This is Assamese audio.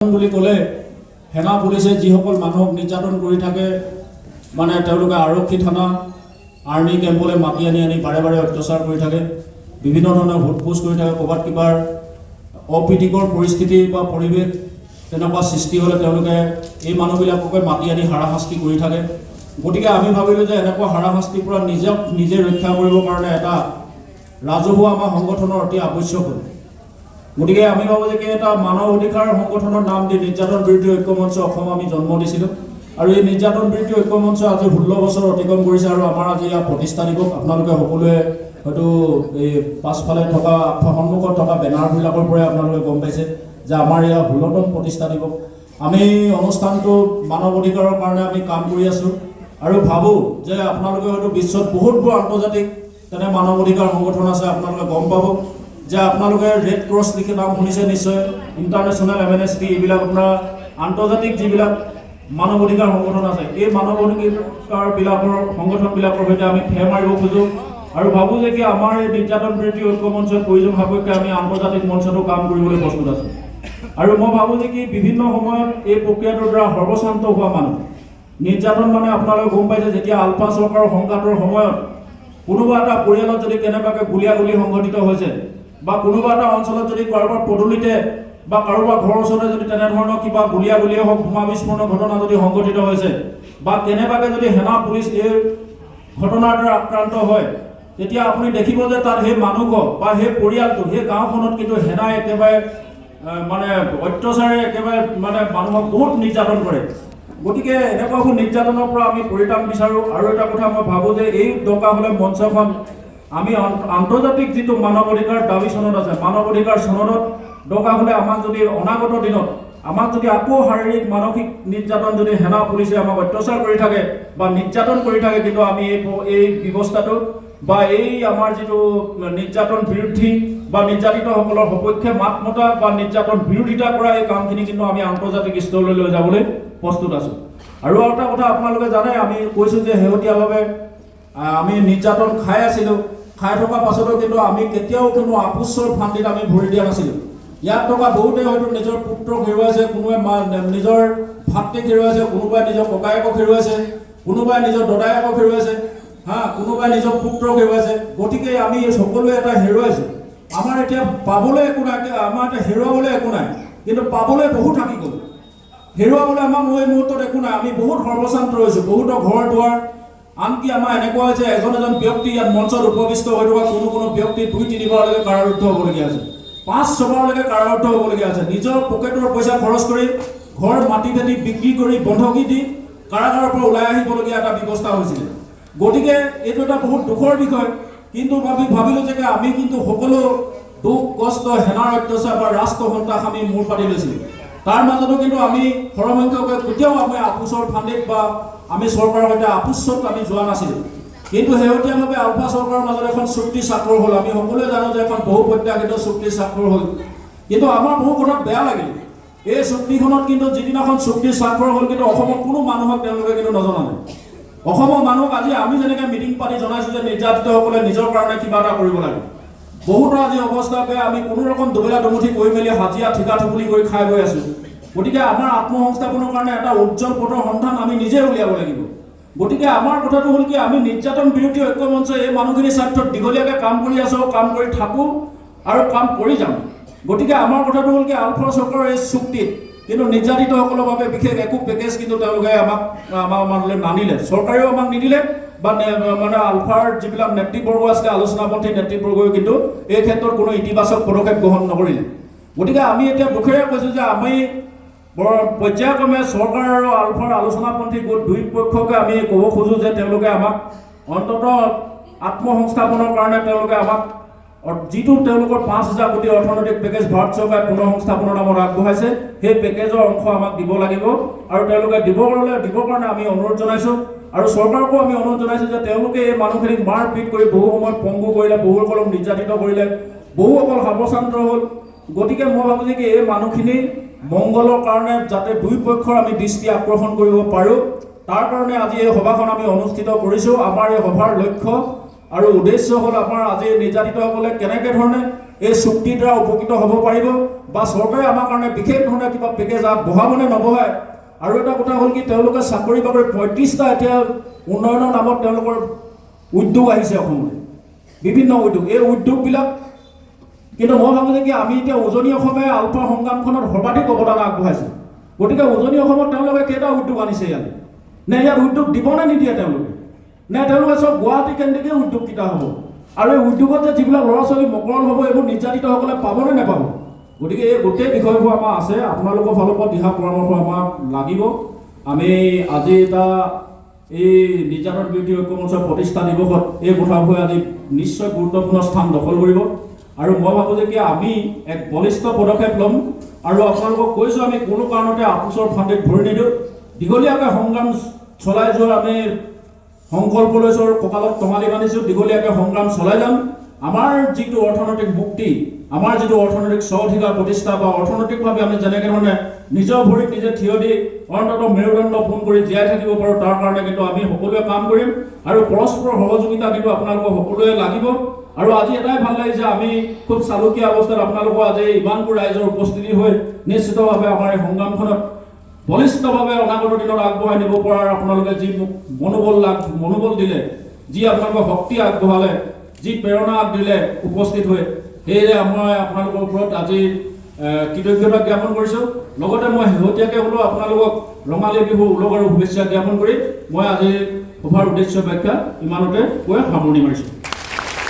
বুলি ক'লে সেনা পুলিচে যিসকল মানুহক নিৰ্যাতন কৰি থাকে মানে তেওঁলোকে আৰক্ষী থানা আৰ্মি কেম্পলৈ মাতি আনি বাৰে বাৰে অত্যাচাৰ কৰি থাকে, বিভিন্ন ধৰণৰ ভোটপোচ কৰি থাকে, ক'ৰবাত কিবাৰ অপ্ৰীতিকৰ পৰিস্থিতি বা পৰিৱেশ তেনেকুৱা সৃষ্টি হ'লে তেওঁলোকে এই মানুহবিলাককে মাতি আনি হাৰাশাস্তি কৰি থাকে। গতিকে আমি ভাবিলোঁ যে এনেকুৱা হাৰাশাস্তিৰ পৰা নিজে ৰক্ষা কৰিবৰ কাৰণে এটা ৰাজহুৱা আমাৰ সংগঠনৰ অতি আৱশ্যক হ'ল। গতিকে আমি ভাবোঁ যে এটা মানৱ অধিকাৰ সংগঠনৰ নাম দি নিৰ্যাতন বিৰোধী ঐক্য মঞ্চ অসম আমি জন্ম দিছিলোঁ আৰু এই নিৰ্যাতন বিৰোধী ঐক্য মঞ্চ আজি 16 বছৰ অতিক্ৰম কৰিছে আৰু আমাৰ আজি ইয়াৰ প্ৰতিষ্ঠা দিৱস। আপোনালোকে সকলোৱে হয়তো এই পাছফালে থকা সন্মুখত থকা বেনাৰবিলাকৰ পৰাই আপোনালোকে গম পাইছে যে আমাৰ ইয়াৰ 16তম প্ৰতিষ্ঠা দিৱস। আমি অনুষ্ঠানটো মানৱ অধিকাৰৰ কাৰণে আমি কাম কৰি আছোঁ আৰু ভাবোঁ যে আপোনালোকে হয়তো বিশ্বত বহুতবোৰ আন্তৰ্জাতিক তেনে মানৱ অধিকাৰ সংগঠন আছে, আপোনালোকে গম পাব যে আপোনালোকে ৰেড ক্ৰছ লিখি নাম শুনিছে নিশ্চয়, ইণ্টাৰনেশ্যনেল এমনেষ্টি, এইবিলাক আপোনাৰ আন্তৰ্জাতিক যিবিলাক মানৱ অধিকাৰ সংগঠন আছে, এই মানৱ অধিকাৰবিলাকৰ সংগঠনবিলাকৰ সৈতে আমি ফেৰ মাৰিব খোজোঁ আৰু ভাবোঁ যে কি আমাৰ এই নিৰ্যাতন বিৰোধী ঐক্য মঞ্চৰ প্ৰয়োজন সাপেক্ষে আমি আন্তৰ্জাতিক মঞ্চতো কাম কৰিবলৈ প্ৰস্তুত আছোঁ। আৰু মই ভাবোঁ যে কি বিভিন্ন সময়ত এই প্ৰক্ৰিয়াটোৰ দ্বাৰা সৰ্বশান্ত হোৱা মানুহ নিৰ্যাতন মানে আপোনালোকে গম পাইছে, যেতিয়া আলফা চৰকাৰৰ সংঘাতৰ সময়ত কোনোবা এটা পৰিয়ালত যদি কেনেবাকৈ গুলীয়াগুলি সংঘটিত হৈছে বা কোনোবা এটা অঞ্চলত যদি কাৰোবাৰ পদূলিতে বা কাৰোবাৰ ঘৰৰ ওচৰতে যদি তেনেধৰণৰ কিবা গুলীয়াগুলিয়ে হওক বোমা বিস্ফোৰণৰ ঘটনা যদি সংঘটিত হৈছে বা কেনেবাকৈ যদি সেনা পুলিচ এই ঘটনাৰ দ্বাৰা আক্ৰান্ত হয়, তেতিয়া আপুনি দেখিব যে তাত সেই মানুহক বা সেই পৰিয়ালটো সেই গাঁওখনত কিন্তু সেনাই একেবাৰে মানে অত্যাচাৰে একেবাৰে মানে মানুহক বহুত নিৰ্যাতন কৰে। গতিকে এনেকুৱাবোৰ নিৰ্যাতনৰ পৰা আমি পৰিত্ৰাণ বিচাৰোঁ। আৰু এটা কথা মই ভাবোঁ যে এই দৰকাৰ হ'লে মঞ্চখন আমি আন্তৰ্জাতিক যিটো মানৱ অধিকাৰ দাবী চনদ আছে, মানৱ অধিকাৰ চনদত দৰকাৰ হ'লে আমাক যদি অনাগত দিনত আমাক যদি আকৌ শাৰীৰিক মানসিক নিৰ্যাতন যদি সেনা পুলিচে আমাক অত্যাচাৰ কৰি থাকে বা নিৰ্যাতন কৰি থাকে, কিন্তু আমি এই ব্যৱস্থাটো বা এই আমাৰ যিটো নিৰ্যাতন বিৰোধী বা নিৰ্যাতিতসকলৰ সপক্ষে মাত মতা বা নিৰ্যাতন বিৰোধিতা কৰা এই কামখিনি কিন্তু আমি আন্তৰ্জাতিক স্তৰলৈ লৈ যাবলৈ প্ৰস্তুত আছোঁ। আৰু এটা কথা আপোনালোকে জানে, আমি কৈছোঁ যে শেহতীয়াভাৱে আমি নিৰ্যাতন খাই আছিলোঁ, খাই থকা পাছতো কিন্তু আমি কেতিয়াও কোনো আপোচৰ ফান্দিত আমি ভৰি দিয়া নাছিলোঁ। ইয়াত থকা বহুতে হয়তো নিজৰ পুত্ৰক হেৰুৱাইছে, কোনোবাই নিজৰ ভাতৃক হেৰুৱাইছে, কোনোবাই নিজৰ ককায়েকক হেৰুৱাইছে, কোনোবাই নিজৰ দদায়েকক হেৰুৱাইছে, কোনোবাই নিজৰ পুত্ৰক হেৰুৱাইছে। গতিকে আমি সকলোৱে এটা হেৰুৱাইছোঁ। আমাৰ এতিয়া পাবলৈ একো নাই, আমাৰ এতিয়া হেৰুৱাবলৈ একো নাই, কিন্তু পাবলৈ বহুত থাকি গ'ল। হেৰুৱাবলৈ আমাৰ এই মুহূৰ্তত একো নাই, আমি বহুত সৰ্বশান্ত হৈছোঁ, বহুতৰ ঘৰ দুৱাৰ, আনকি আমাৰ এনেকুৱা হৈছে এজন ব্যক্তি ইয়াত মঞ্চত উপবিষ্ট হৈ থকা কোনো ব্যক্তি 2-3 বাৰলৈকে কাৰাৰুদ্ধ হ'বলগীয়া আছে, 5-6 বাৰলৈকে কাৰাৰুদ্ধ হ'বলগীয়া আছে। নিজৰ পকেটৰ পইচা খৰচ কৰি ঘৰ মাটি ভেটি বিক্ৰী কৰি বন্ধকি দি কাৰাগাৰৰ পৰা ওলাই আহিবলগীয়া এটা ব্যৱস্থা হৈছিলে। গতিকে এইটো এটা বহুত দুখৰ বিষয়, কিন্তু ভাবিলোঁ যে আমি কিন্তু সকলো দুখ কষ্ট সেনাৰ অত্যাচাৰ বা ৰাষ্ট্ৰ সন্ত্ৰাস আমি মূৰ পাতি লৈছিলোঁ। তাৰ মাজতো কিন্তু আমি সৰহসংখ্যকে কেতিয়াও আমি আপোচৰ ফান্দিত বা আমি চৰকাৰৰ সৈতে আপোচত আমি যোৱা নাছিলোঁ। কিন্তু শেহতীয়াভাৱে আলফা চৰকাৰৰ মাজত এখন চুক্তি স্বাক্ষৰ হ'ল। আমি সকলোৱে জানো যে এখন বহু প্ৰত্যাশিত চুক্তি স্বাক্ষৰ হ'ল, কিন্তু আমাৰ বহু কথাত বেয়া লাগিল। এই চুক্তিখনত কিন্তু যিদিনাখন চুক্তি স্বাক্ষৰ হ'ল, কিন্তু অসমৰ কোনো মানুহক তেওঁলোকে কিন্তু নজনালে। অসমৰ মানুহক আজি আমি যেনেকৈ মিটিং পাতি জনাইছোঁ যে নিৰ্যাতিতসকলে নিজৰ কাৰণে কিবা এটা কৰিব লাগে, বহুতৰ আজি অৱস্থা বেয়া, আমি কোনো ৰকম দুবেলা দুমুঠি কৰি মেলি হাজিৰা ঠিকা ঠুকুলি কৰি খাই গৈ আছোঁ। গতিকে আমাৰ আত্মসংস্থাপনৰ কাৰণে এটা উজ্জ্বল পথৰ সন্ধান আমি নিজে উলিয়াব লাগিব। গতিকে আমাৰ কথাটো হ'ল কি, আমি নিৰ্যাতন বিৰোধী ঐক্য মঞ্চ এই মানুহখিনিৰ স্বাৰ্থত দীঘলীয়াকৈ কাম কৰি আছোঁ, কাম কৰি থাকোঁ আৰু কাম কৰি যাম। গতিকে আমাৰ কথাটো হ'ল কি, আলফা চৰকাৰৰ এই চুক্তিত কিন্তু নিৰ্যাতিতসকলৰ বাবে বিশেষ একো পেকেজ কিন্তু তেওঁলোকে আমাৰ মাজলৈ নানিলে, চৰকাৰেও আমাক নিদিলে বা মানে আলফাৰ যিবিলাক নেতৃবৰ্গ আছিলে, আলোচনাপন্থী নেতৃবৰ্গই কিন্তু এই ক্ষেত্ৰত কোনো ইতিবাচক পদক্ষেপ গ্ৰহণ নকৰিলে। গতিকে আমি এতিয়া দুখেৰে কৈছোঁ যে আমি পৰ্যায়ক্ৰমে চৰকাৰ আৰু আলফাৰ আলোচনাপন্থী গোট দুই পক্ষকে আমি ক'ব খোজোঁ যে তেওঁলোকে আমাক অন্ততঃ আত্মসংস্থাপনৰ কাৰণে তেওঁলোকে আমাক যিটো তেওঁলোকৰ 5,000 কোটি অৰ্থনৈতিক পেকেজ ভাৰত চৰকাৰে পুনৰ সংস্থাপনৰ নামত আগবঢ়াইছে, সেই পেকেজৰ অংশ আমাক দিব লাগিব আৰু তেওঁলোকে দিবৰ কাৰণে আমি অনুৰোধ জনাইছোঁ। আৰু চৰকাৰকো আমি অনুৰোধ জনাইছোঁ যে তেওঁলোকে এই মানুহখিনিক মাৰপিট কৰি বহু সময়ত পংগু কৰিলে, বহুসকলক নিৰ্যাতিত কৰিলে, বহুসকল সৰ্বশান্ত হ'ল। গতিকে মই ভাবোঁ যে এই মানুহখিনি মংগলৰ কাৰণে যাতে দুই পক্ষৰ আমি দৃষ্টি আকৰ্ষণ কৰিব পাৰোঁ, তাৰ কাৰণে আজি এই সভাখন আমি অনুষ্ঠিত কৰিছোঁ। আমাৰ এই সভাৰ লক্ষ্য আৰু উদ্দেশ্য হ'ল আমাৰ আজি নিৰ্যাতিতসকলে কেনেকৈ ধৰণে এই চুক্তিৰ দ্বাৰা উপকৃত হ'ব পাৰিব বা চৰকাৰে আমাৰ কাৰণে বিশেষ ধৰণে কিবা পেকেজ বঢ়াব নে নবঢ়ায়। আৰু এটা কথা হ'ল কি তেওঁলোকে চাকৰি বাকৰি 35টা এতিয়া উন্নয়নৰ নামত তেওঁলোকৰ উদ্যোগ আহিছে অসমলৈ, বিভিন্ন উদ্যোগ। এই উদ্যোগবিলাক কিন্তু মই ভাবোঁ যে কি আমি এতিয়া উজনি অসমে আলফা সংগ্ৰামখনত সৰ্বাধিক অৱদান আগবঢ়াইছোঁ। গতিকে উজনি অসমত তেওঁলোকে কেইটা উদ্যোগ আনিছে ইয়ালৈ, নে ইয়াত উদ্যোগ দিব নে নিদিয়ে তেওঁলোকে, নে তেওঁলোকে চব গুৱাহাটী কেন্দ্ৰিকে উদ্যোগকেইটা হ'ব। আৰু এই উদ্যোগত যে যিবিলাক ল'ৰা ছোৱালী মকৰল হ'ব এইবোৰ নিৰ্যাতিতসকলে পাবনে নেপাব। গতিকে এই গোটেই বিষয়বোৰ আমাৰ আছে, আপোনালোকৰ ফালৰ পৰা দিহা পৰামৰ্শ আমাক লাগিব। আমি আজি এটা এই নিৰ্যাতন বিৰোধী ঐক্য মঞ্চৰ প্ৰতিষ্ঠা দিৱসত এই কথাবোৰে আজি নিশ্চয় গুৰুত্বপূৰ্ণ স্থান দখল কৰিব। আৰু মই ভাবোঁ যে কি আমি এক বলিষ্ঠ পদক্ষেপ ল'ম। আৰু আপোনালোকক কৈছোঁ আমি কোনো কাৰণতে আপোচৰ ফান্দিত ভৰি নিদিওঁ। দীঘলীয়াকৈ সংগ্ৰাম চলাই যোৱাৰ আমি সংকল্প লৈছোঁ আৰু কঁকালত টঙালি বান্ধিছোঁ। দীঘলীয়াকৈ সংগ্ৰাম চলাই যাম। আমাৰ যিটো অৰ্থনৈতিক মুক্তি, আমাৰ যিটো অৰ্থনৈতিক স্ব অধিকাৰ প্ৰতিষ্ঠা বা অৰ্থনৈতিকভাৱে আমি যেনেকৈ ধৰণে নিজৰ ভৰিত নিজে থিয় দি অন্ততঃ মেৰুদণ্ড পোন কৰি জীয়াই থাকিব পাৰোঁ, তাৰ কাৰণে কিন্তু আমি সকলোৱে কাম কৰিম। আৰু পৰস্পৰৰ সহযোগিতা কিন্তু আপোনালোকক সকলোৱে লাগিব। আৰু আজি এটাই ভাল লাগিছে, আমি খুব চালুকীয়া অৱস্থাত আপোনালোকৰ আজি ইমানবোৰ ৰাইজৰ উপস্থিতি হৈ নিশ্চিতভাৱে আমাৰ এই সংগ্ৰামখনত বলিষ্ঠভাৱে অনাগত দিনত আগবঢ়াই নিব পৰাৰ আপোনালোকে যি মোক মনোবল দিলে, যি আপোনালোকৰ শক্তি আগবঢ়ালে, যি প্ৰেৰণা দিলে উপস্থিত হৈ, সেয়ে মই আপোনালোকৰ ওপৰত আজি কৃতজ্ঞতা জ্ঞাপন কৰিছোঁ। লগতে মই শেহতীয়াকৈ হ'লেও আপোনালোকক ৰঙালী বিহু উলগ আৰু শুভেচ্ছা জ্ঞাপন কৰি মই আজি সভাৰ উদ্দেশ্য ব্যাখ্যা ইমানতে কৈ সামৰণি মাৰিছোঁ।